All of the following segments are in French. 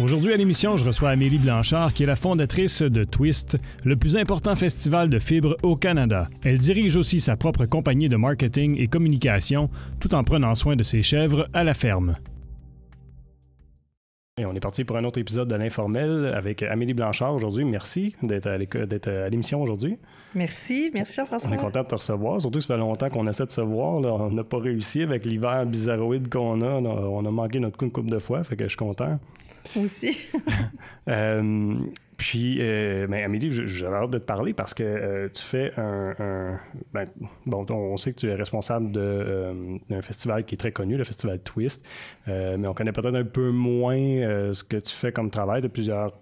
Aujourd'hui à l'émission, je reçois Amélie Blanchard, qui est la fondatrice de Twist, le plus important festival de fibres au Canada. Elle dirige aussi sa propre compagnie de marketing et communication, tout en prenant soin de ses chèvres à la ferme. Et on est parti pour un autre épisode de l'Informel avec Amélie Blanchard aujourd'hui. Merci d'être à l'émission aujourd'hui. Merci Jean-François. On est content de te recevoir, surtout que ça fait longtemps qu'on essaie de se voir. Là. On n'a pas réussi avec l'hiver bizarroïde qu'on a. On a manqué notre coup une couple de fois, fait que je suis content. Moi aussi. Puis, Amélie, j'avais hâte de te parler parce que tu fais on sait que tu es responsable d'un festival qui est très connu, le festival Twist, mais on connaît peut-être un peu moins ce que tu fais comme travail de plusieurs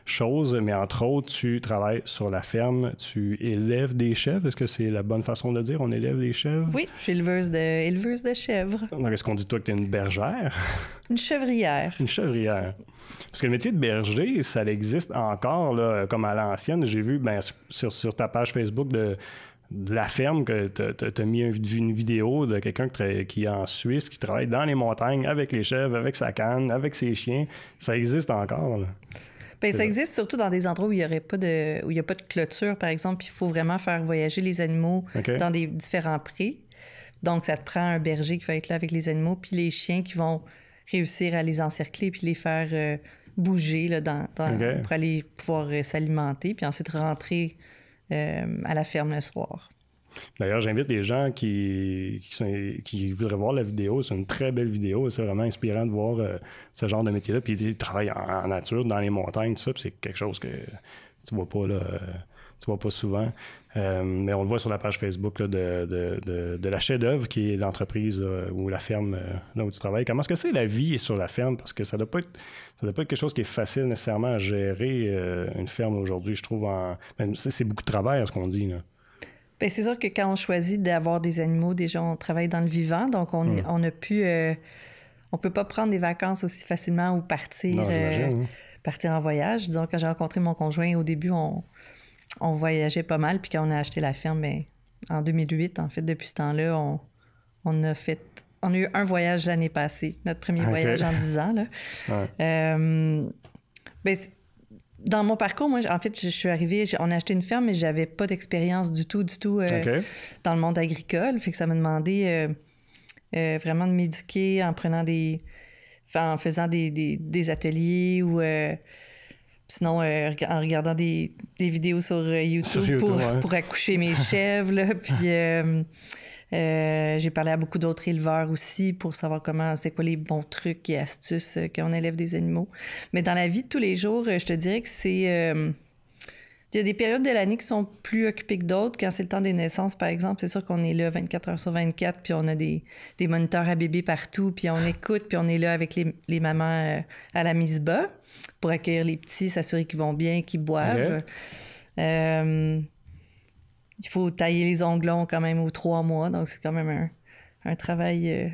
choses, mais entre autres, tu travailles sur la ferme, tu élèves des chèvres. Est-ce que c'est la bonne façon de dire? On élève des chèvres? Oui, je suis éleveuse de chèvres. Donc, est-ce qu'on dit toi que tu es une bergère? Une chevrière. Une chevrière. Parce que le métier de berger, ça existe encore, là, comme à l'ancienne. J'ai vu sur ta page Facebook de la ferme que tu as mis une vidéo de quelqu'un qui est en Suisse, qui travaille dans les montagnes avec les chèvres, avec sa canne, avec ses chiens. Ça existe encore, là. Bien, ça existe surtout dans des endroits où il n'y a pas de clôture, par exemple. Il faut vraiment faire voyager les animaux dans des différents prés. Donc, ça te prend un berger qui va être là avec les animaux, puis les chiens qui vont réussir à les encercler puis les faire bouger là, pour aller pouvoir s'alimenter, puis ensuite rentrer à la ferme le soir. D'ailleurs, j'invite les gens qui voudraient voir la vidéo. C'est une très belle vidéo. C'est vraiment inspirant de voir ce genre de métier-là. Puis ils travaillent en nature, dans les montagnes, tout ça. Puis c'est quelque chose que tu vois pas là. Tu vois pas souvent. Mais on le voit sur la page Facebook là, de la Chef-d'œuvre, qui est l'entreprise ou la ferme là où tu travailles. Comment est-ce que c'est la vie sur la ferme? Parce que ça doit pas être quelque chose qui est facile nécessairement à gérer, une ferme aujourd'hui, je trouve. C'est beaucoup de travail, ce qu'on dit, là. Bien, c'est sûr que quand on choisit d'avoir des animaux, déjà, on travaille dans le vivant. Donc, on peut pas prendre des vacances aussi facilement ou partir en voyage. Disons, quand j'ai rencontré mon conjoint, au début, on voyageait pas mal, puis quand on a acheté la ferme, en 2008, en fait, depuis ce temps-là, on a eu un voyage l'année passée, notre premier voyage en 10 ans. Là. Dans mon parcours, moi, en fait, je suis arrivée, on a acheté une ferme, mais j'avais pas d'expérience du tout dans le monde agricole. Fait que ça m'a demandé vraiment de m'éduquer en faisant des ateliers ou... Sinon, en regardant des vidéos sur YouTube, pour accoucher mes chèvres. Là. Puis j'ai parlé à beaucoup d'autres éleveurs aussi pour savoir c'est quoi les bons trucs et astuces quand on élève des animaux. Mais dans la vie de tous les jours, je te dirais que c'est... il y a des périodes de l'année qui sont plus occupées que d'autres. Quand c'est le temps des naissances, par exemple, c'est sûr qu'on est là 24 heures sur 24, puis on a des moniteurs à bébés partout, puis on écoute, puis on est là avec les mamans à la mise bas pour accueillir les petits, s'assurer qu'ils vont bien, qu'ils boivent. Il faut tailler les onglons quand même aux 3 mois, donc c'est quand même un travail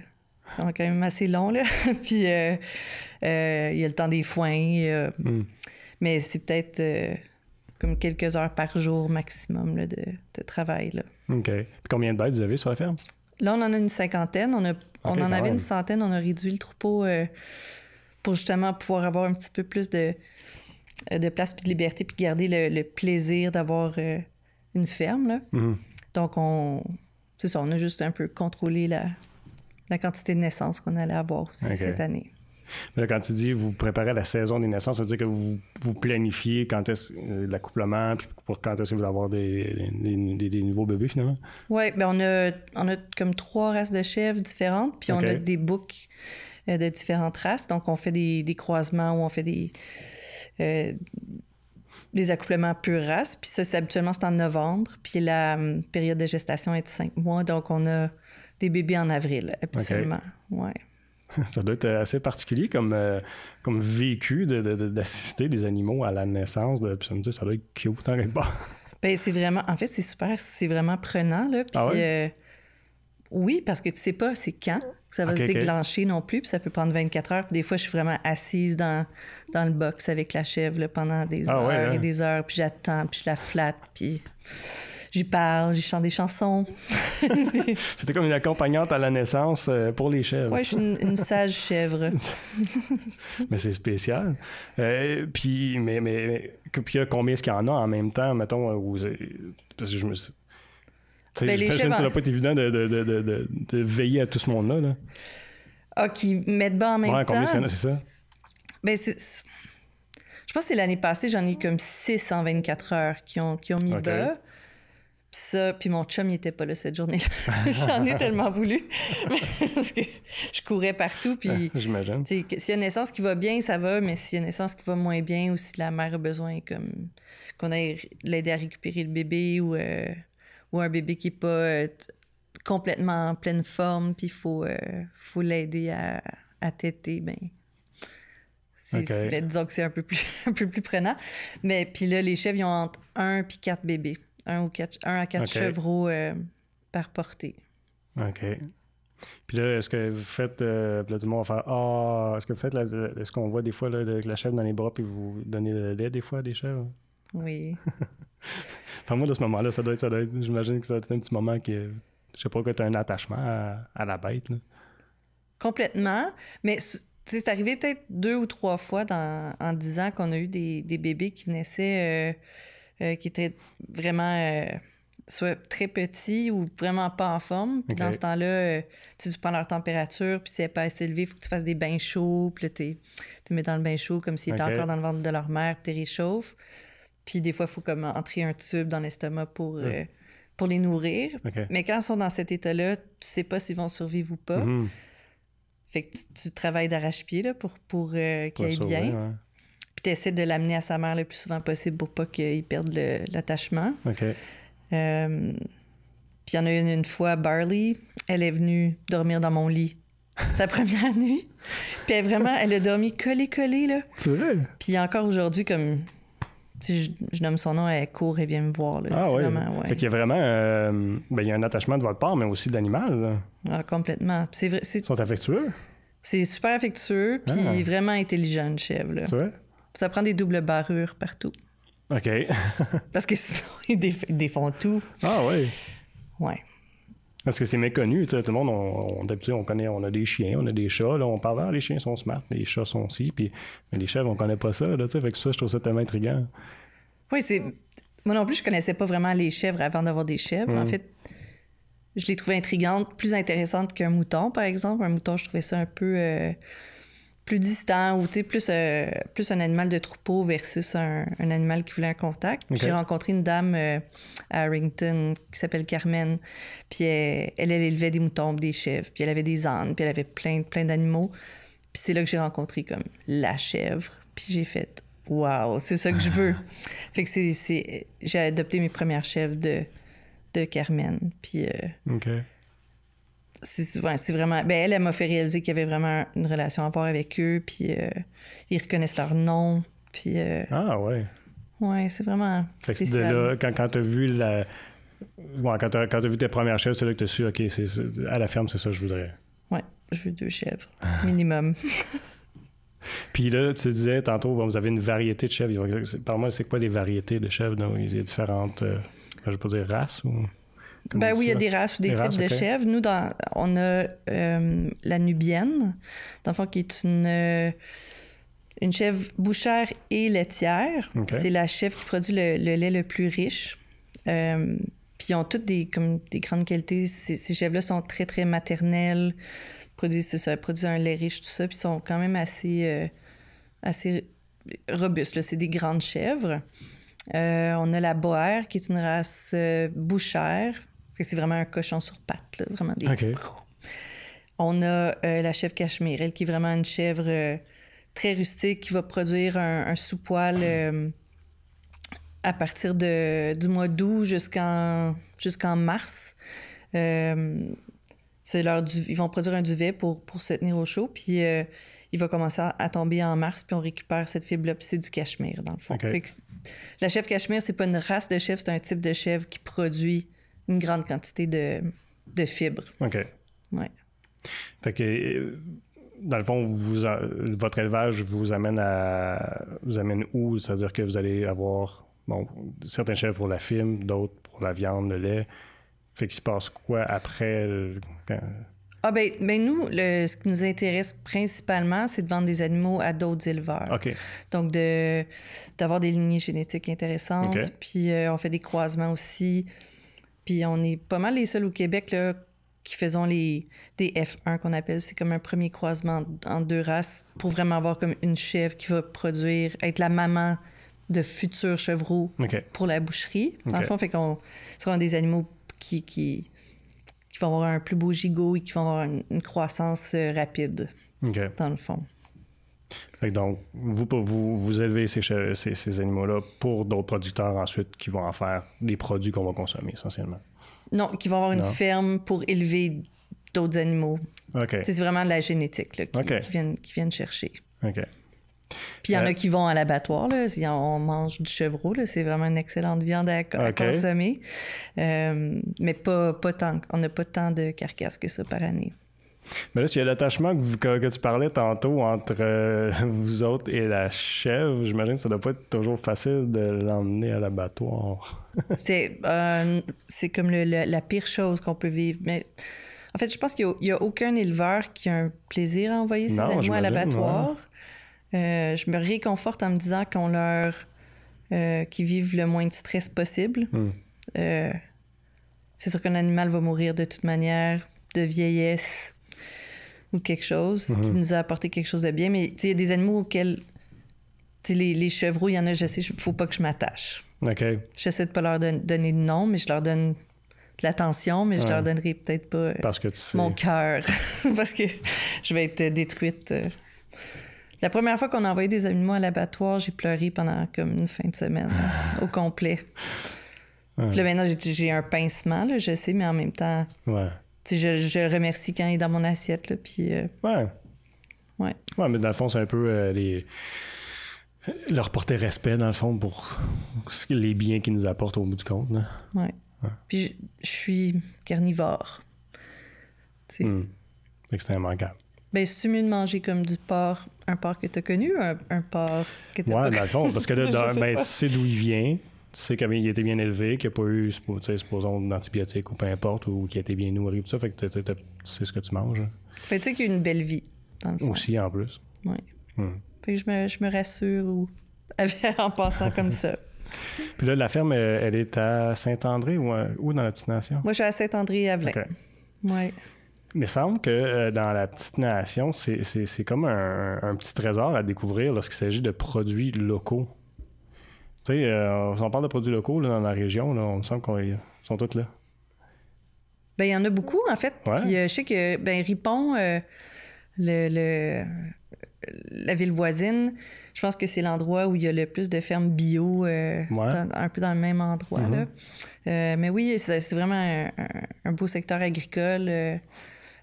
quand même assez long, là. Puis il y a le temps des foins, mais c'est peut-être... comme quelques heures par jour maximum là, de travail. Là. OK. Puis combien de bêtes vous avez sur la ferme? Là, on en a une cinquantaine. On en avait une centaine. On a réduit le troupeau pour justement pouvoir avoir un petit peu plus de place puis de liberté puis garder le plaisir d'avoir une ferme. Là. Mm-hmm. Donc, c'est ça, on a juste un peu contrôlé la quantité de naissances qu'on allait avoir aussi cette année. Mais là, quand tu dis vous préparez à la saison des naissances, ça veut dire que vous planifiez quand est-ce l'accouplement, puis pour quand est-ce que vous allez avoir des nouveaux bébés, finalement? Oui, bien on a comme 3 races de chèvres différentes, puis on a des boucs de différentes races. Donc, on fait des croisements où on fait des accouplements pure race. Puis ça, habituellement, c'est en novembre. Puis la période de gestation est de 5 mois. Donc, on a des bébés en avril, habituellement. Ouais. Ça doit être assez particulier comme vécu d'assister des animaux à la naissance. Puis ça me dit, ça doit être cute en quelque part. Bien, c'est vraiment... En fait, c'est super. C'est vraiment prenant, là. Puis, oui, parce que tu sais pas c'est quand que ça va se déclencher non plus. Puis ça peut prendre 24 heures. Puis des fois, je suis vraiment assise dans le box avec la chèvre là, pendant des heures et des heures. Puis j'attends, puis je la flatte. Puis j'y parle, j'y chante des chansons. C'était comme une accompagnante à la naissance pour les chèvres. Oui, je suis une sage chèvre. Mais c'est spécial. Puis, puis combien est-ce qu'il y en a en même temps, mettons, parce que je me suis... Ben, ça n'a pas été évident de veiller à tout ce monde-là. Là. Ah, qui mettent bas en même temps? Combien est-ce qu'il y en a, c'est ça? Ben, je pense que c'est l'année passée, j'en ai comme 6 en 24 heures qui ont mis bas. Puis mon chum, il était pas là cette journée-là. J'en ai tellement voulu. Parce que je courais partout. Puis, j'imagine. S'il y a une naissance qui va bien, ça va. Mais s'il y a une naissance qui va moins bien ou si la mère a besoin qu'on aille l'aider à récupérer le bébé ou un bébé qui n'est pas complètement en pleine forme, puis il faut l'aider à téter, ben... Ben, disons que c'est un peu plus prenant. Mais puis là, les chèvres, ils ont entre 1 et 4 bébés. 1 à 4 chevreaux par portée. OK. Puis là, est-ce que vous faites... là, tout le monde va faire « Ah! » Est-ce que vous faites... Est-ce qu'on voit des fois la chèvre dans les bras puis vous donnez le lait des fois à des chèvres? Oui. Enfin, moi, de ce moment-là, ça doit être... J'imagine que ça doit être un petit moment qui... Je sais pas, que tu as un attachement à la bête. Là. Complètement. Mais... c'est arrivé peut-être 2 ou 3 fois en 10 ans qu'on a eu des bébés qui naissaient, qui étaient vraiment soit très petits ou vraiment pas en forme. Puis dans ce temps-là, tu prends leur température, puis si elle n'est pas assez élevée, il faut que tu fasses des bains chauds. Puis là, tu mets dans le bain chaud comme s'ils étaient encore dans le ventre de leur mère, puis tu les réchauffes. Puis des fois, il faut comme entrer un tube dans l'estomac pour les nourrir. Mais quand ils sont dans cet état-là, tu sais pas s'ils vont survivre ou pas. Mm-hmm. Fait que tu travailles d'arrache-pied là, pour qu'il aille bien. Ouais. Puis tu essaies de l'amener à sa mère le plus souvent possible pour pas qu'il perde l'attachement. OK. Puis il y en a une fois, Barley, elle est venue dormir dans mon lit sa première nuit. Puis elle a dormi collée, là. C'est vrai? Puis encore aujourd'hui, comme... Si je nomme son nom, elle court et vient me voir. Là. Ah oui? Ouais. Fait qu'il y a vraiment... il y a un attachement de votre part, mais aussi de l'animal. Là. Ah, complètement. C'est vrai, Ils sont affectueux? C'est super affectueux, puis vraiment intelligent, une chèvre. Là. C'est vrai? Ça prend des doubles barrures partout. OK. Parce que sinon, ils défont tout. Ah oui? Ouais. Parce que c'est méconnu, tu sais, tout le monde, d'habitude, on connaît, on a des chiens, on a des chats, là, on parle, les chiens sont smart, les chats sont aussi, mais les chèvres, on connaît pas ça, là, tu sais, fait que ça, je trouve ça tellement intriguant. Oui, moi non plus, je connaissais pas vraiment les chèvres avant d'avoir des chèvres. En fait, je les trouvais intrigantes, plus intéressantes qu'un mouton, par exemple. Un mouton, je trouvais ça un peu plus distant ou, tu sais, plus un animal de troupeau versus un animal qui voulait un contact. J'ai rencontré une dame à Harrington qui s'appelle Carmen, puis elle élevait des moutons, des chèvres, puis elle avait des ânes, puis elle avait plein d'animaux. Puis c'est là que j'ai rencontré comme la chèvre, puis j'ai fait « Wow, c'est ça que je veux! » Fait que j'ai adopté mes premières chèvres de Carmen, puis... C'est vraiment... Ben, elle m'a fait réaliser qu'il y avait vraiment une relation à avoir avec eux, puis ils reconnaissent leur nom, puis... Ah, ouais. Ouais, c'est vraiment spécial. De là, quand t'as vu quand t'as vu tes premières chèvres, c'est là que t'as su, OK, à la ferme, c'est ça que je voudrais. Ouais, je veux 2 chèvres, minimum. Puis là, tu disais tantôt, vous avez une variété de chèvres. Par moi, c'est quoi les variétés de chèvres? Donc, il y a différentes, je vais pas dire races ou... Ben oui, il y a des races ou des types de chèvres. Nous, on a la nubienne, dans le fond, qui est une chèvre bouchère et laitière. C'est la chèvre qui produit le lait le plus riche. Puis ils ont toutes des grandes qualités. Ces chèvres-là sont très, très maternelles, produisent un lait riche, tout ça, puis sont quand même assez robustes. Là. C'est des grandes chèvres. On a la boère, qui est une race bouchère. C'est vraiment un cochon sur pattes, là, vraiment des gros. On a la chèvre cachemire, elle qui est vraiment une chèvre très rustique qui va produire un sous-poil à partir du mois d'août jusqu'en mars. Ils vont produire un duvet pour se tenir au chaud, puis il va commencer à tomber en mars, puis on récupère cette fibre-là, puis c'est du cachemire, dans le fond. La chèvre cachemire, c'est pas une race de chèvre, c'est un type de chèvre qui produit une grande quantité de fibres. OK. Ouais. Fait que, dans le fond, votre élevage vous amène où? C'est-à-dire que vous allez avoir bon, certains chèvres pour la fime, d'autres pour la viande, le lait. Fait qu'il se passe quoi après? Nous, ce qui nous intéresse principalement, c'est de vendre des animaux à d'autres éleveurs. OK. Donc, d'avoir des lignées génétiques intéressantes. Okay. Puis, on fait des croisements aussi. Puis, on est pas mal les seuls au Québec là, qui faisons des F1 qu'on appelle. C'est comme un premier croisement en 2 races pour vraiment avoir comme une chèvre qui va produire, être la maman de futurs chevreaux pour la boucherie. Dans le fond, fait qu'on sera des animaux qui vont avoir un plus beau gigot et qui vont avoir une croissance rapide, dans le fond. Fait que donc, vous élevez ces animaux-là pour d'autres producteurs ensuite qui vont en faire des produits qu'on va consommer, essentiellement. Non, qui vont avoir une ferme pour élever d'autres animaux. C'est vraiment de la génétique là, qui viennent chercher. Puis il y en a qui vont à l'abattoir. Là. On mange du chevreau. Là. C'est vraiment une excellente viande à consommer. Mais pas tant. On n'a pas tant de carcasses que ça par année. Mais là, il y a l'attachement que tu parlais tantôt entre vous autres et la chèvre. J'imagine que ça ne doit pas être toujours facile de l'emmener à l'abattoir. C'est comme la pire chose qu'on peut vivre. Mais en fait, je pense qu'il n'y a aucun éleveur qui a un plaisir à envoyer ses animaux à l'abattoir. Ouais. Je me réconforte en me disant qu'on qu'ils vivent le moins de stress possible. C'est sûr qu'un animal va mourir de toute manière, de vieillesse ou de quelque chose qui nous a apporté quelque chose de bien. Mais il y a des animaux auxquels, les chevreaux, il y en a, je sais, il ne faut pas que je m'attache. J'essaie de ne pas leur donner de nom, mais je leur donne de l'attention, mais je leur donnerai peut-être pas mon cœur parce que je vais être détruite. La première fois qu'on a envoyé des animaux à l'abattoir, j'ai pleuré pendant comme une fin de semaine au complet. Puis là, maintenant, j'ai un pincement, là, je sais, mais en même temps, je le remercie quand il est dans mon assiette. Là, puis, Ouais, mais dans le fond, c'est un peu leur porter respect, dans le fond, pour les biens qu'ils nous apportent au bout du compte. Oui. Puis je suis carnivore. Extrêmement immanquable. Ben, c'est mieux de manger comme du porc, un porc que tu as connu, un porc que tu n'as pas connu? Oui, dans le fond, parce que là, tu sais d'où il vient, tu sais qu'il a été bien élevé, qu'il n'a pas eu, supposons, d'antibiotiques ou peu importe, ou qu'il a été bien nourri, tout ça, fait que tu sais ce que tu manges. Fait que tu sais qu'il a une belle vie, dans le fond. Aussi, en plus. Oui. Fait que je me rassure en passant comme ça. Puis là, la ferme, elle est à Saint-André ou dans la Petite Nation? Moi, je suis à Saint-André-Avelin. Oui. Mais il semble que dans la Petite Nation, c'est comme un petit trésor à découvrir lorsqu'il s'agit de produits locaux. Tu sais, si on parle de produits locaux là, dans la région, là, on me semble qu'ils sont tous là. Bien, il y en a beaucoup, en fait. Puis je sais que Ripon, la ville voisine, je pense que c'est l'endroit où il y a le plus de fermes bio, un peu dans le même endroit. Là. Mais oui, c'est vraiment un beau secteur agricole.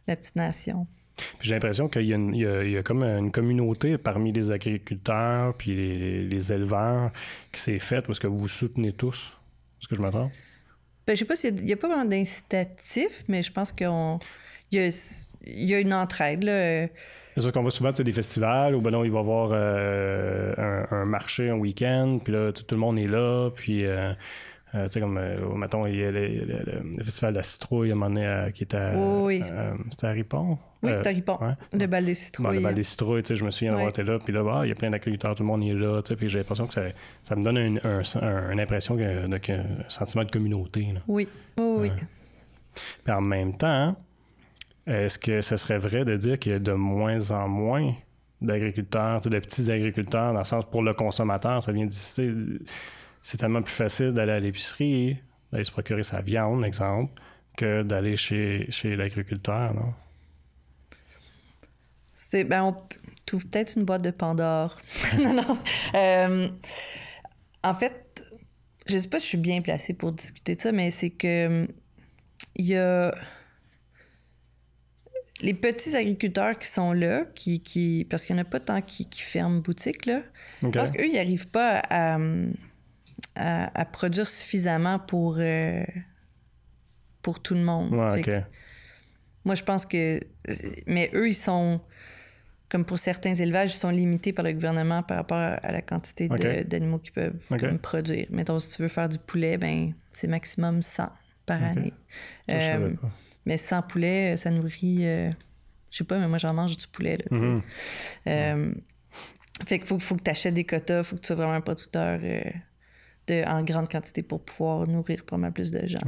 La Petite Nation. Puis j'ai l'impression qu'il y a comme une communauté parmi les agriculteurs puis les éleveurs qui s'est faite parce que vous vous soutenez tous. Est-ce que je me trompe? Ben, je sais pas s'il n'y a pas vraiment d'incitatif, mais je pense qu'il y a une entraide. Là. C'est sûr qu'on va souvent à des festivals où il va y avoir un marché un week-end, puis là, tout le monde est là, puis... tu sais, comme, mettons, il y a le festival de la citrouille, à un moment donné, qui était à... c'était à Ripon? Oui, c'était à Ripon, le bal des citrouilles. Bon, le bal des citrouilles, tu sais, je me souviens d'avoir été là, puis là, il y a plein d'agriculteurs, tout le monde est là, tu sais, puis j'ai l'impression que ça me donne une impression un sentiment de communauté. Là. Oui. Puis en même temps, est-ce que ce serait vrai de dire qu'il y a de moins en moins d'agriculteurs, de petits agriculteurs, dans le sens, pour le consommateur, ça devient difficile... C'est tellement plus facile d'aller à l'épicerie, d'aller se procurer sa viande, exemple, que d'aller chez l'agriculteur, non? On trouve peut-être une boîte de Pandore. Non. En fait, je sais pas si je suis bien placée pour discuter de ça, mais c'est que il y a les petits agriculteurs qui sont là, parce qu'il n'y en a pas tant qui ferment boutique, là. Je pense qu'eux, ils n'arrivent pas à produire suffisamment pour tout le monde. Ouais, moi, je pense que... Mais eux, ils sont comme pour certains élevages, ils sont limités par le gouvernement par rapport à la quantité d'animaux qu'ils peuvent comme, produire. Mettons, si tu veux faire du poulet, ben c'est maximum 100 par année. Mais 100 poulets, ça nourrit... je sais pas, mais moi, j'en mange du poulet. Là, fait qu'il faut que tu achètes des quotas, il faut que tu sois vraiment un producteur en grande quantité pour pouvoir nourrir pas mal plus de gens.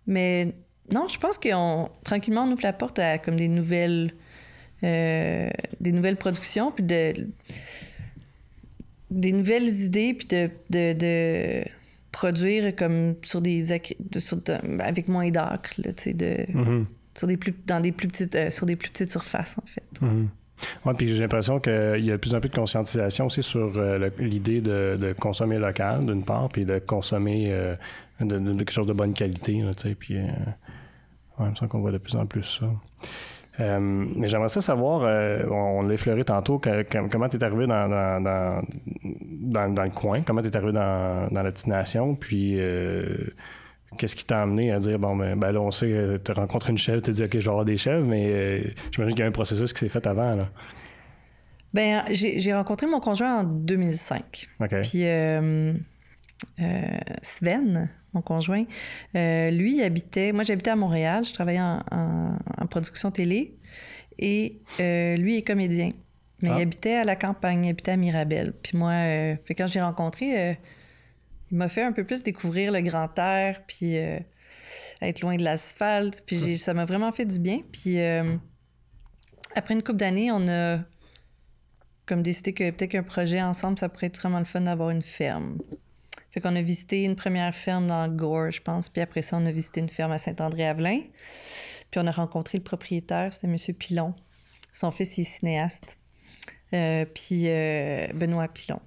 Mais non, je pense tranquillement, on ouvre la porte à comme des nouvelles productions, puis des nouvelles idées, puis de produire comme avec moins d'acre, tu sais, sur des plus petites surfaces, en fait. Oui, puis j'ai l'impression qu'il y a de plus en plus de conscientisation aussi sur l'idée de consommer local, d'une part, puis de consommer de quelque chose de bonne qualité, tu sais, puis il me semble qu'on voit de plus en plus ça. Mais j'aimerais ça savoir, on l'a effleuré tantôt, comment tu es arrivé dans le coin, comment tu es arrivé dans la destination, puis qu'est-ce qui t'a amené à dire, bon, ben là, on sait, tu as rencontré une chèvre, tu as dit, OK, je vais avoir des chèvres, mais j'imagine qu'il y a un processus qui s'est fait avant, là. Ben, j'ai rencontré mon conjoint en 2005. Puis Sven, mon conjoint, lui, il habitait... Moi, j'habitais à Montréal, je travaillais en production télé, et lui est comédien. Mais il habitait à la campagne, il habitait à Mirabel. Puis moi, quand j'ai rencontré... il m'a fait un peu plus découvrir le grand air, puis être loin de l'asphalte. Puis ça m'a vraiment fait du bien. Puis après une couple d'années, on a comme décidé que peut-être qu'un projet ensemble, ça pourrait être vraiment le fun d'avoir une ferme. Fait qu'on a visité une première ferme dans Gore, je pense. Puis après ça, on a visité une ferme à Saint-André-Avelin. Puis on a rencontré le propriétaire, c'était M. Pilon. Son fils, il est cinéaste. Puis Benoît Pilon.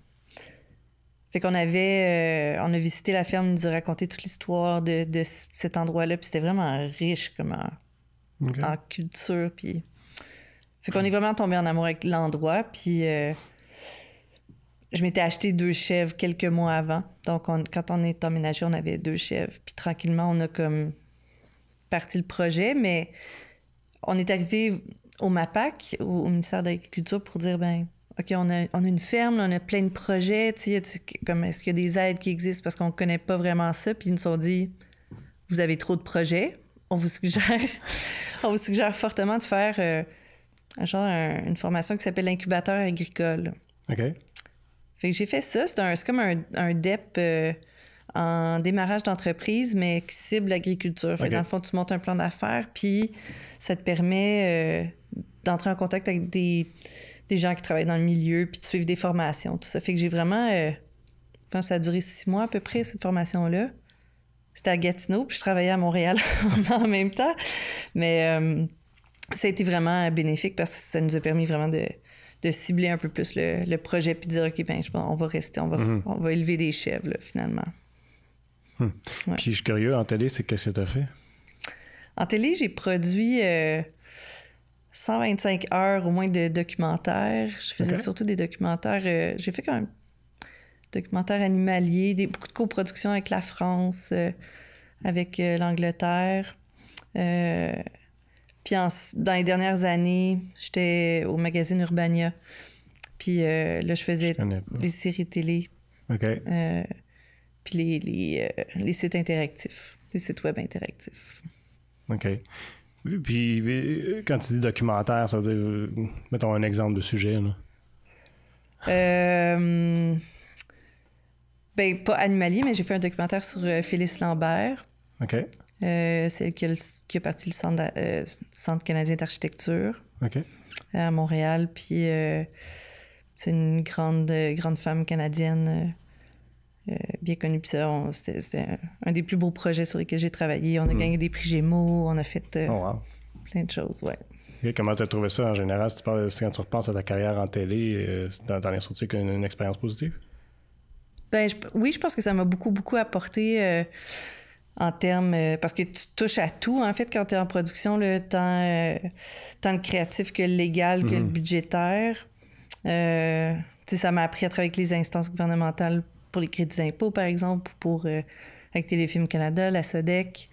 Fait qu'on on a visité la ferme, il nous a raconté toute l'histoire de cet endroit-là, puis c'était vraiment riche comme en culture, puis... Fait qu'on est vraiment tombé en amour avec l'endroit, puis je m'étais acheté 2 chèvres quelques mois avant. Donc, quand on est emménagé, on avait 2 chèvres, puis tranquillement, on a comme parti le projet, mais on est arrivé au MAPAC, au ministère de l'Agriculture, pour dire, ben OK, on a une ferme, on a plein de projets, comme est-ce qu'il y a des aides qui existent parce qu'on ne connaît pas vraiment ça, puis ils nous ont dit, vous avez trop de projets, on vous suggère fortement de faire une formation qui s'appelle l'incubateur agricole. OK. Fait que j'ai fait ça, c'est comme un DEP en démarrage d'entreprise, mais qui cible l'agriculture. Fait que dans le fond, tu montes un plan d'affaires, puis ça te permet d'entrer en contact avec des gens qui travaillent dans le milieu, puis de suivre des formations, tout ça. Fait que j'ai vraiment... je pense que ça a duré 6 mois à peu près, cette formation-là. C'était à Gatineau, puis je travaillais à Montréal en même temps. Mais ça a été vraiment bénéfique parce que ça nous a permis vraiment de cibler un peu plus le projet, puis de dire, OK, ben, on va rester, on va élever des chèvres, là, finalement. Ouais. Puis je suis curieux, en télé, qu'est-ce que tu as fait? En télé, j'ai produit... 125 heures au moins de documentaires. Je faisais surtout des documentaires. J'ai fait quand même documentaires animaliers, beaucoup de coproductions avec la France, avec l'Angleterre. Puis dans les dernières années, j'étais au magazine Urbania. Puis là, je faisais les séries télé. Puis les sites interactifs, les sites web interactifs. OK. Puis, quand tu dis documentaire, ça veut dire, mettons un exemple de sujet, là. Ben, pas animalier, mais j'ai fait un documentaire sur Félix Lambert. OK. C'est qui a parti le Centre canadien d'architecture à Montréal. Puis, c'est une grande femme canadienne bien connue. Puis ça, c'était un des plus beaux projets sur lesquels j'ai travaillé. On a gagné des prix Gémeaux, on a fait plein de choses, ouais. Et comment tu as trouvé ça en général? Quand tu repenses à ta carrière en télé, t'en es sorti qu'une expérience positive? Ben, oui, je pense que ça m'a beaucoup apporté en termes... parce que tu touches à tout, en fait, quand tu es en production, tant le créatif que le légal, que le budgétaire. Ça m'a appris à travailler avec les instances gouvernementales pour les crédits d'impôt, par exemple, avec Téléfilm Canada, la SODEC.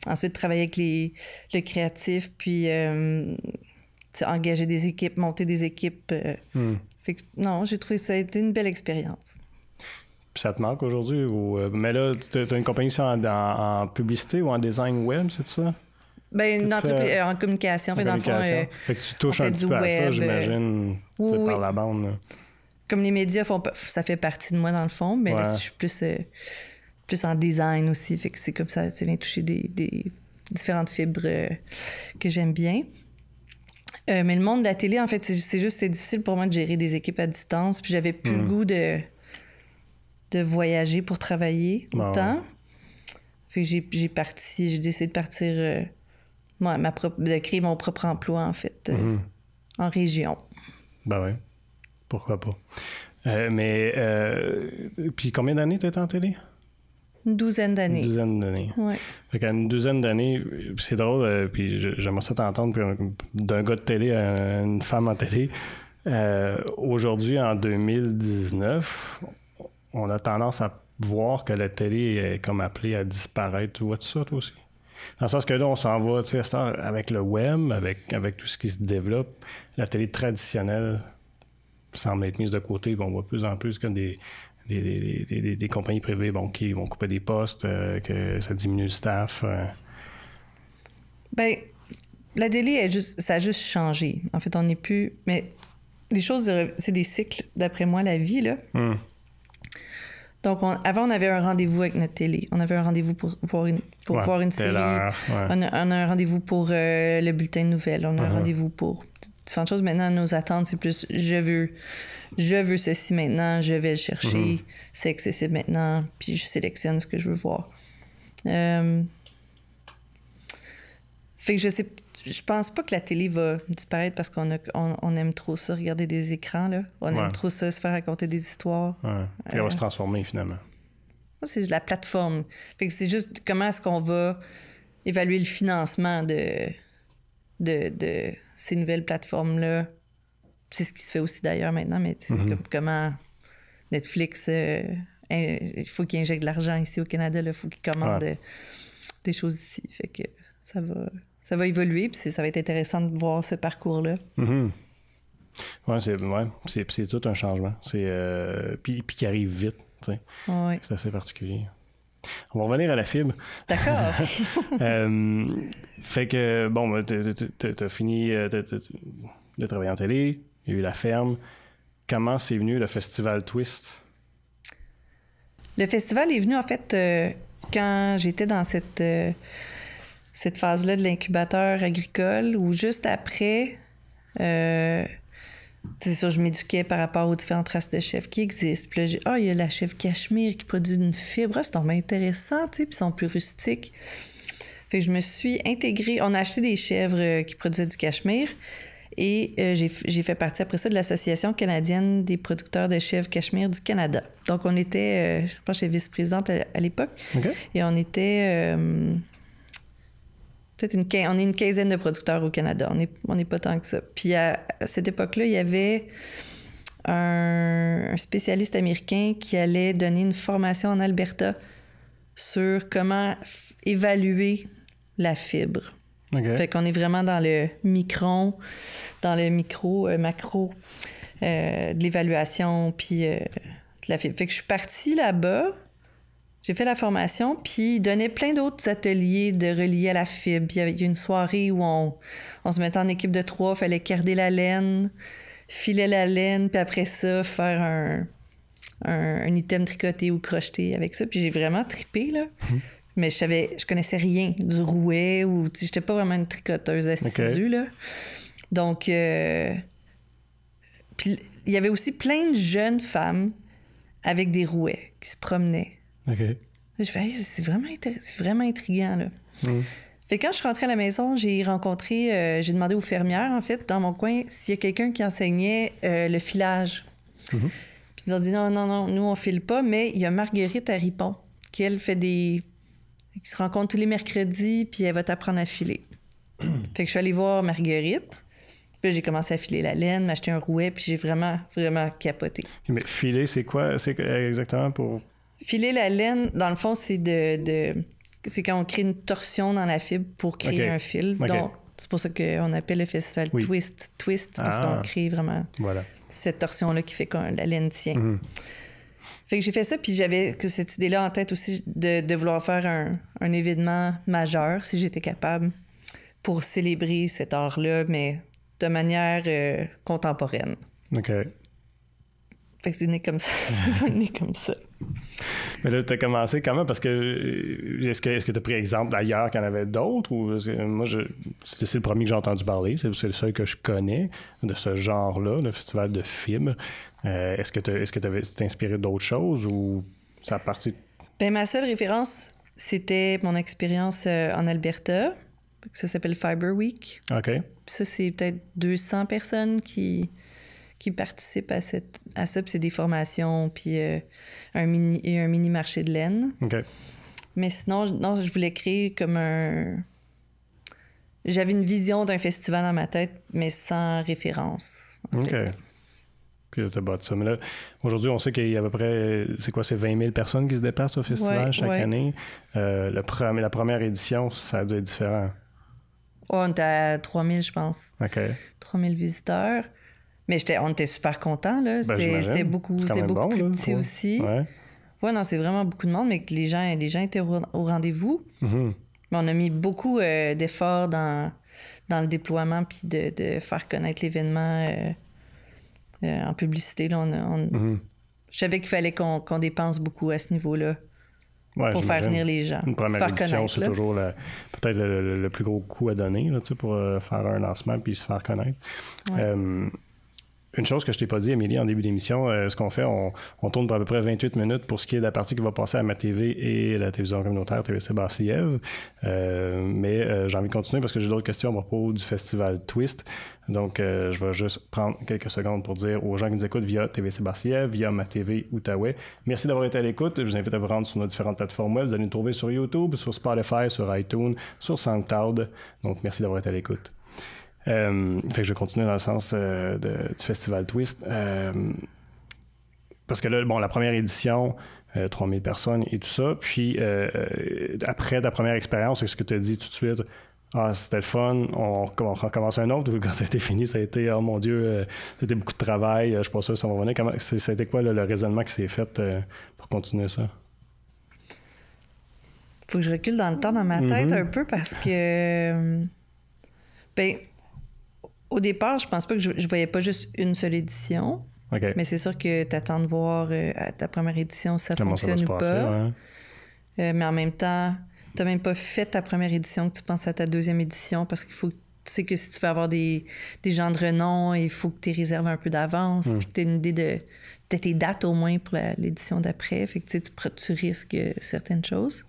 ensuite, travailler avec le créatif, puis engager des équipes, monter des équipes. Fait que, non, j'ai trouvé ça a été une belle expérience. Puis ça te manque aujourd'hui? Mais là, tu as une compagnie en publicité ou en design web, c'est ça? Ben, une entreprise en communication. Dans le fond, fait que tu touches un petit peu à ça, j'imagine, par la bande. Là. Comme les médias, ça fait partie de moi, dans le fond, mais là, je suis plus en design aussi. Fait que c'est comme ça, tu viens toucher des différentes fibres que j'aime bien. Mais le monde de la télé, en fait, c'était difficile pour moi de gérer des équipes à distance. Puis j'avais plus le goût de voyager pour travailler autant. Fait que j'ai décidé de partir, de créer mon propre emploi, en fait, en région. Ben oui, pourquoi pas. Puis combien d'années tu étais en télé? Une douzaine d'années. Une douzaine d'années. Oui. Fait qu'à une douzaine d'années, c'est drôle, puis j'aimerais ça t'entendre d'un gars de télé à une femme en télé. Aujourd'hui, en 2019, on a tendance à voir que la télé est comme appelée à disparaître. Tu vois ça, toi aussi? Dans le sens que là, on s'en va, tu sais, avec le web, avec tout ce qui se développe, la télé traditionnelle semble être mise de côté. On voit de plus en plus comme des compagnies privées qui vont couper des postes, que ça diminue le staff. Bien, la télé, ça a juste changé. En fait, on n'est plus... Mais les choses, c'est des cycles, d'après moi, la vie, là. Donc, avant, on avait un rendez-vous avec notre télé. On avait un rendez-vous pour voir une série. On a un rendez-vous pour le bulletin de nouvelles. On a un rendez-vous pour différentes choses. Maintenant, nos attentes, c'est plus je veux ceci maintenant, je vais le chercher, c'est accessible maintenant, puis je sélectionne ce que je veux voir. Fait que je pense pas que la télé va disparaître parce qu'on aime trop ça, regarder des écrans, là. On aime trop ça, se faire raconter des histoires. Puis elle va se transformer, finalement. C'est la plateforme. Fait que c'est juste comment est-ce qu'on va évaluer le financement de ces nouvelles plateformes-là. C'est ce qui se fait aussi d'ailleurs maintenant, mais c'est comme comment Netflix, il faut qu'il injecte de l'argent ici au Canada, il faut qu'il commande des choses ici. Fait que ça va évoluer, puis ça va être intéressant de voir ce parcours-là. Oui, c'est tout un changement. Puis qui arrive vite, tu sais. C'est assez particulier. On va revenir à la fibre. D'accord. Fait que, bon, t'as fini de travailler en télé, il y a eu la ferme. Comment c'est venu le festival Twist? Le festival est venu, en fait, quand j'étais dans cette phase-là de l'incubateur agricole, où juste après, c'est sûr, je m'éduquais par rapport aux différentes races de chèvres qui existent. Puis là, il y a la chèvre cachemire qui produit une fibre. C'est vraiment intéressant, tu sais, puis ils sont plus rustiques. Fait que je me suis intégrée. On a acheté des chèvres qui produisaient du cachemire et j'ai fait partie après ça de l'Association canadienne des producteurs de chèvres cachemire du Canada. Donc, on était, je pense que j'étais vice-présidente à l'époque. Okay. Et on était... on est une quinzaine de producteurs au Canada. On n'est pas tant que ça. Puis à cette époque-là, il y avait un spécialiste américain qui allait donner une formation en Alberta sur comment évaluer la fibre. Okay. Fait qu'on est vraiment dans le micron, dans le macro de l'évaluation, puis de la fibre. Fait que je suis partie là-bas. J'ai fait la formation, puis il donnait plein d'autres ateliers de reliés à la fibre. Puis il y a une soirée où on se mettait en équipe de 3, il fallait carder la laine, filer la laine, puis après ça, faire un item tricoté ou crocheté avec ça. Puis j'ai vraiment trippé, là. Mais je connaissais rien du rouet, ou j'étais pas vraiment une tricoteuse assidue, là. Donc, puis il y avait aussi plein de jeunes femmes avec des rouets qui se promenaient. OK. Je fais, hey, c'est vraiment intriguant, là. Fait que quand je suis rentrée à la maison, j'ai demandé aux fermières, en fait, dans mon coin, s'il y a quelqu'un qui enseignait le filage. Puis ils ont dit non, nous, on file pas, mais il y a Marguerite à Ripon, qui, elle, qui se rencontre tous les mercredis, puis elle va t'apprendre à filer. Fait que je suis allée voir Marguerite. Puis j'ai commencé à filer la laine, m'acheter un rouet, puis j'ai vraiment, vraiment capoté. Mais filer, c'est quoi? C'est exactement pour... Filer la laine, dans le fond, c'est de c'est quand on crée une torsion dans la fibre pour créer un fil. Donc, c'est pour ça qu'on appelle le festival Twist, parce qu'on crée vraiment cette torsion-là qui fait que la laine tient. Fait que j'ai fait ça, puis j'avais cette idée-là en tête aussi de vouloir faire un événement majeur, si j'étais capable, pour célébrer cet art-là, mais de manière contemporaine. OK. Fait que c'est né comme ça. C'est né comme ça. Mais là, tu as commencé comment? Parce que est-ce que tu as pris exemple d'ailleurs qu'il y en avait d'autres? Ou moi, c'est le premier que j'ai entendu parler. C'est le seul que je connais de ce genre-là, le festival de fibres. Est-ce que tu avais inspiré d'autres choses ou ça a parti? Bien, ma seule référence, c'était mon expérience en Alberta. Ça s'appelle Fiber Week. OK. Puis ça, c'est peut-être 200 personnes qui participent à ça. Puis c'est des formations, puis un mini marché de laine. OK. Mais sinon, non, je voulais créer comme J'avais une vision d'un festival dans ma tête, mais sans référence. OK. Puis là, tu as bâti ça. Mais là, aujourd'hui, on sait qu'il y a à peu près, c'est 20 000 personnes qui se déplacent au festival chaque année. La première édition, ça a dû être différent. Oh, on était à 3 000, je pense. OK. 3 000 visiteurs. Mais on était super contents, là. C'était beaucoup plus petit aussi. Ouais, non, c'est vraiment beaucoup de monde, mais que les gens étaient au rendez-vous. Mais on a mis beaucoup d'efforts dans le déploiement puis de faire connaître l'événement en publicité. Là, je savais qu'il fallait qu'on dépense beaucoup à ce niveau-là pour faire venir les gens. Une première édition, c'est toujours peut-être le plus gros coup à donner là, pour faire un lancement puis se faire connaître. Ouais. Une chose que je t'ai pas dit, Émilie, en début d'émission, ce qu'on fait, on tourne pour à peu près 28 minutes pour ce qui est de la partie qui va passer à ma TV et la télévision communautaire TVC Basse-Lièvre. Mais j'ai envie de continuer parce que j'ai d'autres questions à propos du festival Twist. Donc, je vais juste prendre quelques secondes pour dire aux gens qui nous écoutent via TVC Basse-Lièvre, via ma TV Outaouais. Merci d'avoir été à l'écoute. Je vous invite à vous rendre sur nos différentes plateformes web. Vous allez nous trouver sur YouTube, sur Spotify, sur iTunes, sur SoundCloud. Donc, merci d'avoir été à l'écoute. Fait que je vais continuer dans le sens du Festival Twist. Parce que là, bon, la première édition, 3000 personnes et tout ça. Puis, après ta première expérience, est-ce que tu as dit tout de suite, c'était le fun, on recommence un autre, ou quand ça a été fini, ça a été, oh mon Dieu, c'était beaucoup de travail, je suis pas sûr que ça va revenir. C'était quoi le raisonnement qui s'est fait pour continuer ça? Faut que je recule dans le temps dans ma tête un peu parce que, au départ, je pense pas que je voyais pas juste une seule édition. Okay. Mais c'est sûr que tu attends de voir à ta première édition si ça fonctionne ou pas. Mais en même temps, tu n'as même pas fait ta première édition que tu penses à ta deuxième édition parce qu'il faut. Tu sais que si tu veux avoir des gens de renom, il faut que tu réserves un peu d'avance puis que tu aies une idée de tes dates au moins pour l'édition d'après. Fait que tu risques certaines choses.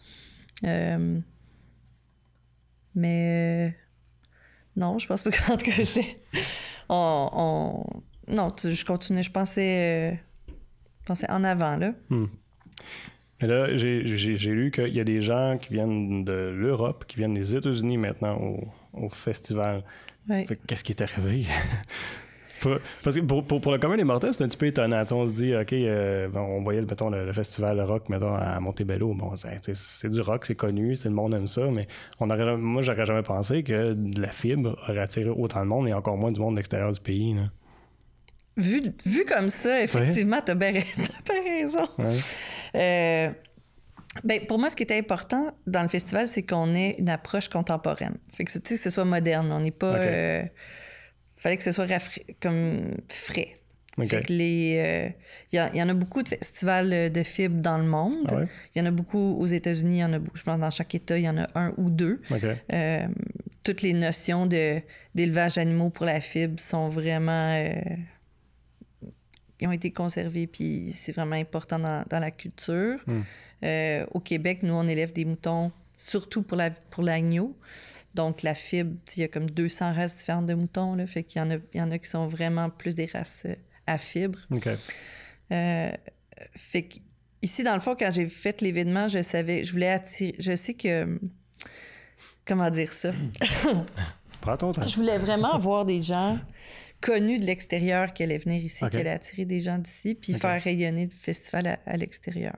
Mais. Non, je pense pas que quand j'étais... Non, je continuais, je pensais en avant, là. Mais là, j'ai lu qu'il y a des gens qui viennent de l'Europe, qui viennent des États-Unis maintenant au festival. Ouais. Qu'est-ce qui est arrivé? Parce que pour le commun des mortels, c'est un petit peu étonnant. On se dit, OK, on voyait, mettons, le festival rock, mettons, à Montebello. Bon, c'est du rock, c'est connu, le monde aime ça, mais moi, j'aurais jamais pensé que de la fibre aurait attiré autant de monde et encore moins du monde de l'extérieur du pays. Là. Vu comme ça, effectivement, t'as bien raison. Ouais. Pour moi, ce qui était important dans le festival, c'est qu'on ait une approche contemporaine. Fait que, que ce soit moderne. On n'est pas... Okay. Fallait que ce soit comme frais. Okay. Fait que y en a beaucoup de festivals de fibres dans le monde. Ah ouais? Il y en a beaucoup aux États-Unis. Je pense dans chaque État, il y en a un ou deux. Okay. Toutes les notions d'élevage d'animaux pour la fibre sont vraiment... ils ont été conservés, puis c'est vraiment important dans la culture. Au Québec, nous, on élève des moutons, surtout pour l'agneau. Donc, la fibre, il y a comme 200 races différentes de moutons. Là, fait qu'il y en a qui sont vraiment plus des races à fibre. Okay. Fait qu'ici, dans le fond, quand j'ai fait l'événement, je voulais attirer... Je sais que... Comment dire ça? Prends ton temps. Je voulais vraiment avoir des gens connus de l'extérieur qui allaient venir ici, qui allaient attirer des gens d'ici, puis faire rayonner le festival à l'extérieur.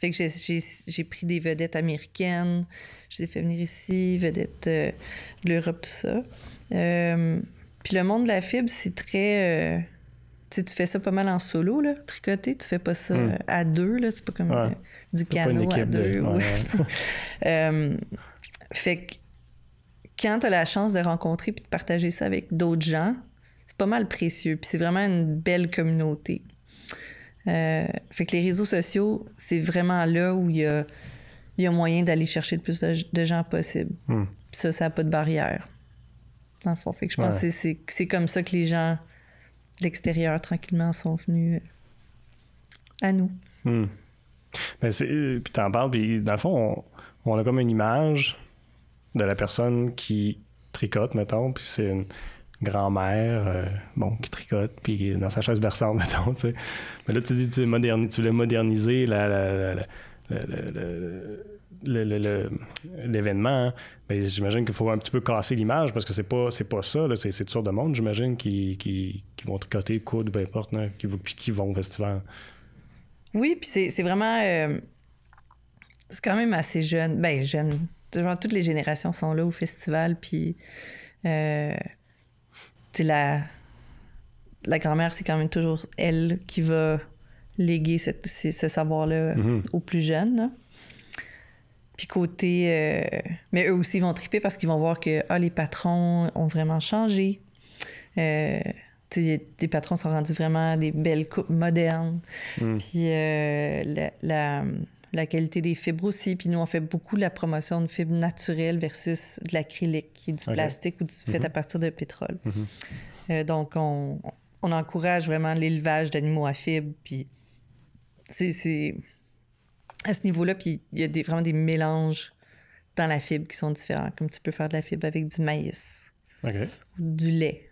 Fait que j'ai pris des vedettes américaines, je les ai fait venir ici, vedettes de l'Europe, tout ça. Puis le monde de la fibre, c'est très... tu fais ça pas mal en solo, là, tricoter. Tu fais pas ça à deux, là. C'est pas comme du canot à deux. Fait que quand t'as la chance de rencontrer puis de partager ça avec d'autres gens, c'est pas mal précieux. Puis c'est vraiment une belle communauté. Fait que les réseaux sociaux, c'est vraiment là où il y a moyen d'aller chercher le plus de gens possible. Puis ça n'a pas de barrière, dans le fond. Fait que je pense que c'est comme ça que les gens de l'extérieur, tranquillement, sont venus à nous. Ben puis t'en parles, puis dans le fond, on a comme une image de la personne qui tricote, mettons, puis c'est une grand-mère, qui tricote, puis dans sa chaise berçante, mettons, tu sais. Mais là, tu dis tu voulais moderniser l'événement, hein. Ben, j'imagine qu'il faut un petit peu casser l'image parce que c'est pas ça, là, c'est toutes sortes de monde, j'imagine, qui vont tricoter, coudre, peu importe, là, qui vont au festival. Oui, puis c'est vraiment... c'est quand même assez jeune. Ben, jeune. Genre, toutes les générations sont là au festival, puis... la grand-mère, c'est quand même toujours elle qui va léguer ce savoir-là aux plus jeunes, là. Puis côté... mais eux aussi vont triper parce qu'ils vont voir que les patrons ont vraiment changé. Les patrons sont rendus vraiment des belles coupes modernes. Puis la qualité des fibres aussi. Puis nous, on fait beaucoup de la promotion de fibres naturelles versus de l'acrylique, qui est du plastique ou fait à partir de pétrole. Donc, on encourage vraiment l'élevage d'animaux à fibres. Puis c'est à ce niveau-là, puis il y a vraiment des mélanges dans la fibre qui sont différents. Comme tu peux faire de la fibre avec du maïs, ou du lait,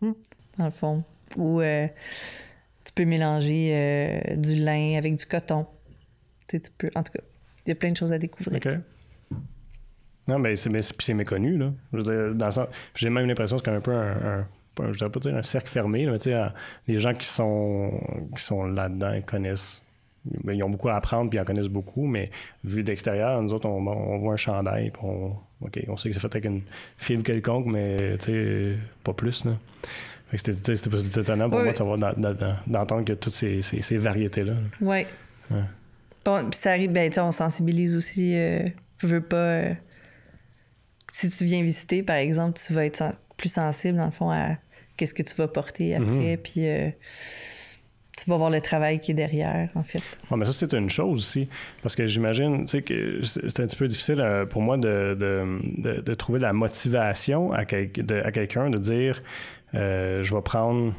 dans le fond. Ou tu peux mélanger du lin avec du coton. Tu peux, en tout cas, il y a plein de choses à découvrir. Non, mais c'est méconnu, là. Je veux dire, dans le sens, j'ai même l'impression que c'est un peu je dirais pas dire un cercle fermé, là, mais tu sais, les gens qui sont là-dedans, ils connaissent. Ils ont beaucoup à apprendre puis ils en connaissent beaucoup, mais vu d'extérieur, nous autres, on voit un chandail puis on sait que c'est fait avec une fibre quelconque, mais tu sais, pas plus, là. Fait que c'était étonnant pour moi de savoir d'entendre que toutes ces variétés-là. Oui. Bon, puis ça arrive, on sensibilise aussi. Je veux pas. Si tu viens visiter, par exemple, tu vas être plus sensible, dans le fond, à qu'est-ce que tu vas porter après, puis tu vas voir le travail qui est derrière, en fait. Mais ça, c'est une chose aussi, parce que j'imagine, tu sais, que c'est un petit peu difficile pour moi de trouver la motivation à quelqu'un de dire je vais prendre,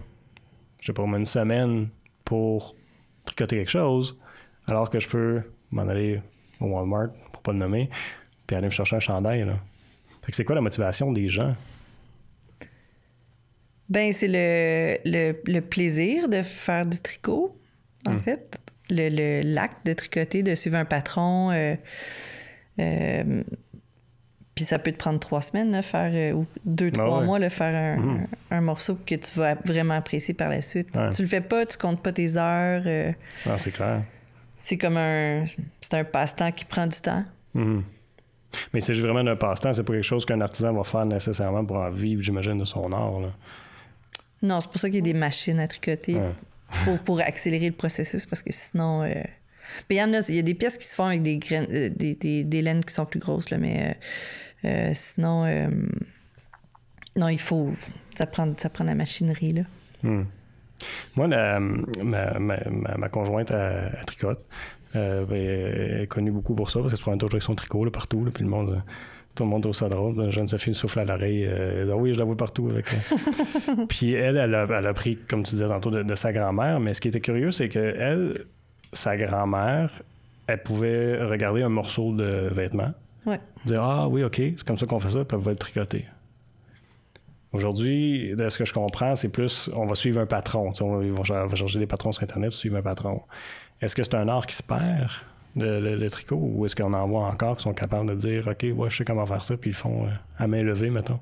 je sais pas, une semaine pour tricoter quelque chose, alors que je peux m'en aller au Walmart, pour pas le nommer, puis aller me chercher un chandail, là. Fait que c'est quoi la motivation des gens? Ben, c'est le plaisir de faire du tricot, en fait. L'acte de tricoter, de suivre un patron. Puis ça peut te prendre 3 semaines, là, faire, ou 2-3 mois, là, faire un morceau que tu vas vraiment apprécier par la suite. Tu le fais pas, tu comptes pas tes heures. Non, c'est clair. C'est comme c'est un passe-temps qui prend du temps. Mais c'est vraiment un passe-temps, c'est pas quelque chose qu'un artisan va faire nécessairement pour en vivre, j'imagine, de son art, là. Non, c'est pour ça qu'il y a des machines à tricoter pour accélérer le processus, parce que sinon... il y a des pièces qui se font avec des graines, des laines qui sont plus grosses, là, mais sinon... non, il faut... Ça prend la machinerie, là. Moi, ma conjointe, elle tricote. Elle est connue beaucoup pour ça, parce qu'elle se promène toujours avec son tricot là, partout, là, puis tout le monde trouve ça drôle. Jeune Sophie souffle à l'oreille. Elle dit « oui, je la vois partout. » avec Puis elle a pris, comme tu disais tantôt, de sa grand-mère. Mais ce qui était curieux, c'est que sa grand-mère, elle pouvait regarder un morceau de vêtement, dire « ah oui, OK, c'est comme ça qu'on fait ça », puis elle pouvait le tricoter. Aujourd'hui, de ce que je comprends, c'est plus, on va suivre un patron. On va chercher des patrons sur Internet, suivre un patron. Est-ce que c'est un art qui se perd, le tricot, ou est-ce qu'on en voit encore qui sont capables de dire « OK, ouais, je sais comment faire ça », puis ils le font à main levée, mettons?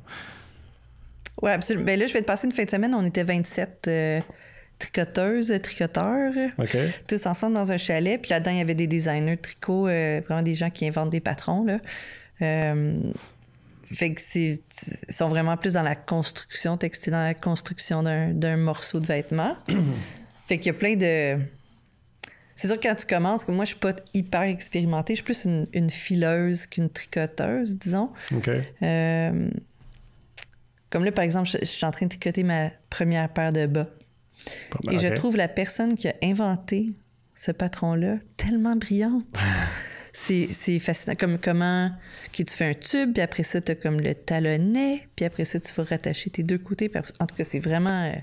Oui, absolument. Bien là, je vais te passer une fin de semaine. On était 27 tricoteuses, tricoteurs, tous ensemble dans un chalet. Puis là-dedans, il y avait des designers de tricot, vraiment des gens qui inventent des patrons, là. Fait que ils sont vraiment plus dans la construction textile, dans la construction d'un morceau de vêtement. Fait qu'il y a plein de... C'est sûr que quand tu commences, que moi, je suis pas hyper expérimentée. Je suis plus une fileuse qu'une tricoteuse, disons. Comme là, par exemple, je suis en train de tricoter ma première paire de bas. Et je trouve la personne qui a inventé ce patron-là tellement brillante. C'est fascinant. Comme comment tu fais un tube, puis après ça, tu as comme le talonnet, puis après ça, tu vas rattacher tes deux côtés. En tout cas, c'est vraiment...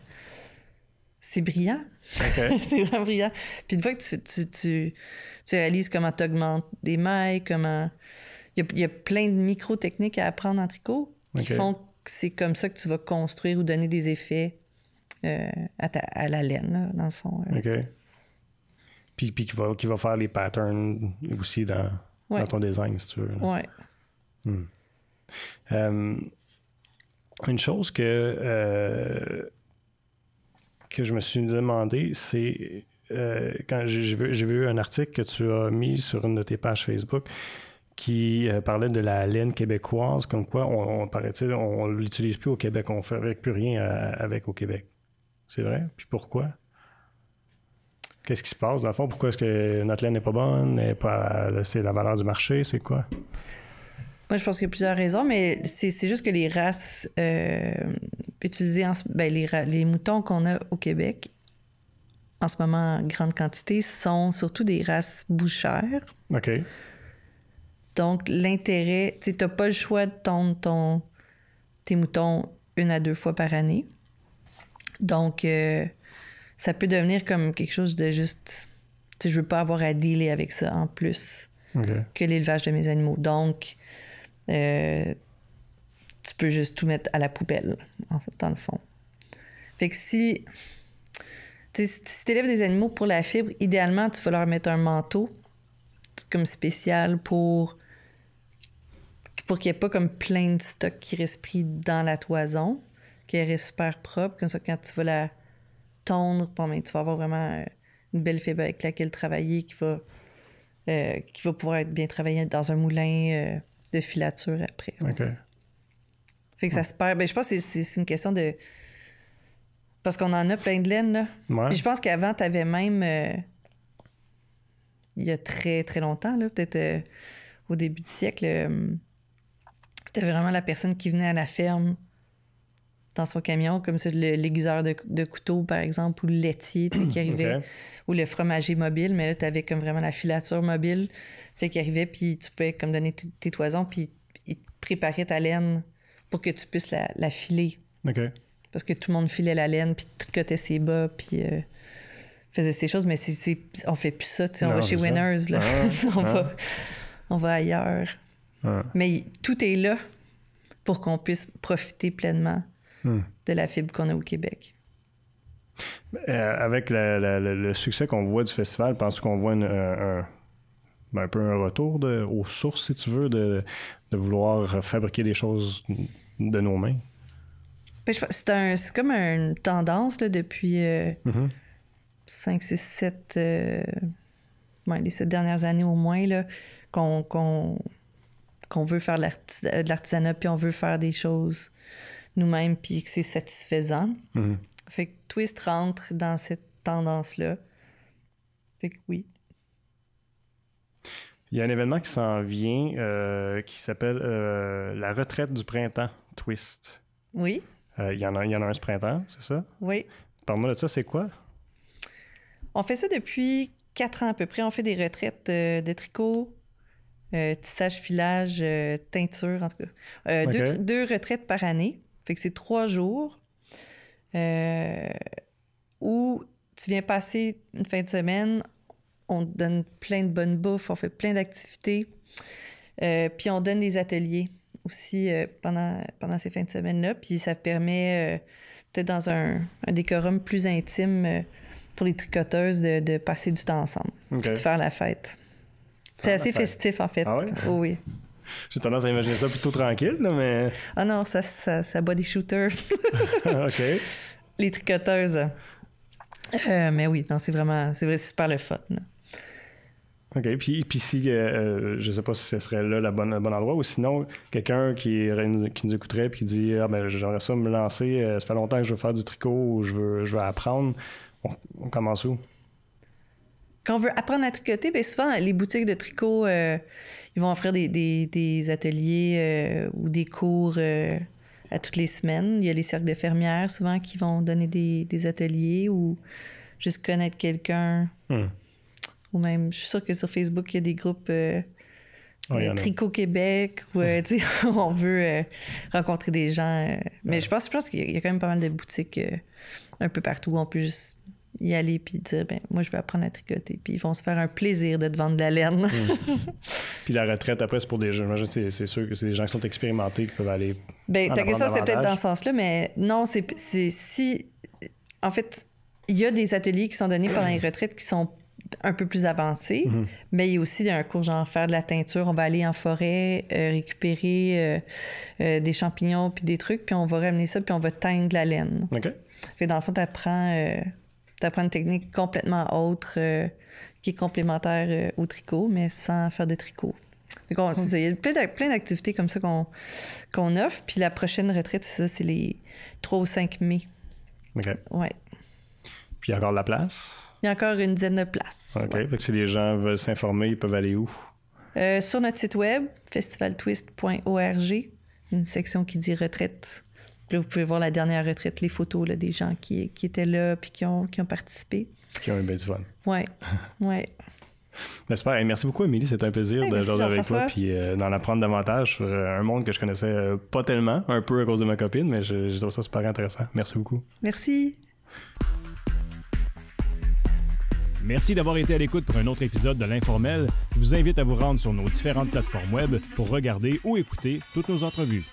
c'est brillant. C'est vraiment brillant. Puis une fois que tu réalises comment tu augmentes des mailles, comment... Il y a plein de micro-techniques à apprendre en tricot qui font que c'est comme ça que tu vas construire ou donner des effets à la laine, là, dans le fond. OK. Puis qui va faire les patterns aussi dans ton design, si tu veux. Oui. Une chose que je me suis demandé, c'est quand j'ai vu un article que tu as mis sur une de tes pages Facebook qui parlait de la laine québécoise, comme quoi, paraît-il, on ne l'utilise plus au Québec, on ne ferait plus rien avec au Québec. C'est vrai? Puis pourquoi? Qu'est-ce qui se passe dans le fond? Pourquoi est-ce que notre laine n'est pas bonne? C'est la valeur du marché? C'est quoi? Moi, je pense qu'il y a plusieurs raisons, mais c'est juste que les races utilisées, les moutons qu'on a au Québec, en ce moment en grande quantité, sont surtout des races bouchères. OK. Donc, l'intérêt, tu n'as pas le choix de tondre tes moutons 1 à 2 fois par année. Donc, ça peut devenir comme quelque chose de juste... Tu sais, je veux pas avoir à dealer avec ça en plus que l'élevage de mes animaux. Donc, tu peux juste tout mettre à la poubelle, en fait, dans le fond. Fait que si tu élèves des animaux pour la fibre, idéalement, tu vas leur mettre un manteau comme spécial pour qu'il n'y ait pas comme plein de stock qui reste pris dans la toison, qu'elle reste super propre. Comme ça, quand tu vas la tondre, tu vas avoir vraiment une belle fibre avec laquelle travailler qui va pouvoir être bien travaillée dans un moulin de filature après. OK. Fait que ça se perd. Ben, je pense que c'est une question de... Parce qu'on en a plein de laine, là. Ouais. Puis je pense qu'avant, tu avais même... il y a très, très longtemps, là, peut-être au début du siècle, tu avais vraiment la personne qui venait à la ferme dans son camion, comme ça, l'aiguiseur de couteau, par exemple, ou le laitier qui arrivait, ou le fromager mobile, mais là, tu avais comme vraiment la filature mobile, fait qu'il arrivait, puis tu pouvais comme donner tes toisons, puis il préparait ta laine pour que tu puisses la filer. OK. Parce que tout le monde filait la laine, puis tricotait ses bas, puis faisait ces choses, mais on fait plus ça, on va chez Winners, là. On va ailleurs. Mais tout est là pour qu'on puisse profiter pleinement de la fibre qu'on a au Québec. Avec le succès qu'on voit du festival, penses-tu qu'on voit un peu un retour aux sources, si tu veux, de vouloir fabriquer des choses de nos mains? Ben, c'est comme une tendance là, depuis 5, 6, 7... les 7 dernières années au moins, là, qu'on veut faire de l'artisanat, puis on veut faire des choses nous-mêmes, puis que c'est satisfaisant. Fait que Twist rentre dans cette tendance-là. Fait que oui. Il y a un événement qui s'en vient qui s'appelle la retraite du printemps, Twist. Oui. Il y en a un ce printemps, c'est ça? Oui. Parle-moi de ça, c'est quoi? On fait ça depuis 4 ans à peu près. On fait des retraites de tricot, tissage, filage, teinture, en tout cas. Deux retraites par année. Fait que c'est 3 jours où tu viens passer une fin de semaine. On te donne plein de bonnes bouffes, on fait plein d'activités. Puis on donne des ateliers aussi pendant ces fins de semaine-là. Puis ça permet, peut-être dans un décorum plus intime pour les tricoteuses, de passer du temps ensemble. Puis de faire la fête. C'est assez festif, en fait. Ah oui? Oh, oui. J'ai tendance à imaginer ça plutôt tranquille, là, mais... Ah non, ça body shooter. OK. Les tricoteuses. Mais oui, non, c'est vrai, super le fun. Là. OK. Puis si, je sais pas si ce serait là le bon endroit, ou sinon, quelqu'un qui nous écouterait et qui dit « Ah, ben j'aimerais ça me lancer, ça fait longtemps que je veux faire du tricot ou je veux apprendre. » On commence où? Quand on veut apprendre à tricoter, bien souvent, les boutiques de tricot, ils vont offrir des ateliers ou des cours à toutes les semaines. Il y a les cercles de fermières, souvent, qui vont donner des ateliers ou juste connaître quelqu'un. Ou même, je suis sûre que sur Facebook, il y a des groupes Tricot Québec où on veut rencontrer des gens. Mais je pense qu'il y a quand même pas mal de boutiques un peu partout où on peut juste y aller puis dire, ben moi, je vais apprendre à tricoter. Puis ils vont se faire un plaisir de te vendre de la laine. Puis la retraite, après, c'est pour des gens. C'est sûr que c'est des gens qui sont expérimentés qui peuvent aller. Bien, ta question, c'est peut-être dans ce sens-là, mais non, c'est si. En fait, il y a des ateliers qui sont donnés pendant les retraites qui sont un peu plus avancés, mais il y a aussi un cours genre faire de la teinture. On va aller en forêt, récupérer des champignons puis des trucs, puis on va ramener ça, puis on va teindre de la laine. OK. Fait que dans le fond, t'apprends une technique complètement autre qui est complémentaire au tricot, mais sans faire de tricot. Fait qu'on, c'est ça, il y a plein d'activités comme ça qu'on offre. Puis la prochaine retraite, c'est ça, c'est les 3 au 5 mai. OK. Ouais. Puis il y a encore de la place? Il y a encore une dizaine de places. OK. Ouais. Fait que si les gens veulent s'informer, ils peuvent aller où? Sur notre site web, festivaltwist.org, une section qui dit retraite. Là, vous pouvez voir la dernière retraite, les photos là, des gens qui étaient là puis qui ont participé. Qui ont eu bien du fun. Oui, oui. Ben, super. Et merci beaucoup, Émilie. C'était un plaisir de jaser avec toi puis d'en apprendre davantage sur un monde que je connaissais pas tellement, un peu à cause de ma copine, mais je trouve ça super intéressant. Merci beaucoup. Merci. Merci d'avoir été à l'écoute pour un autre épisode de l'Informel. Je vous invite à vous rendre sur nos différentes plateformes web pour regarder ou écouter toutes nos entrevues.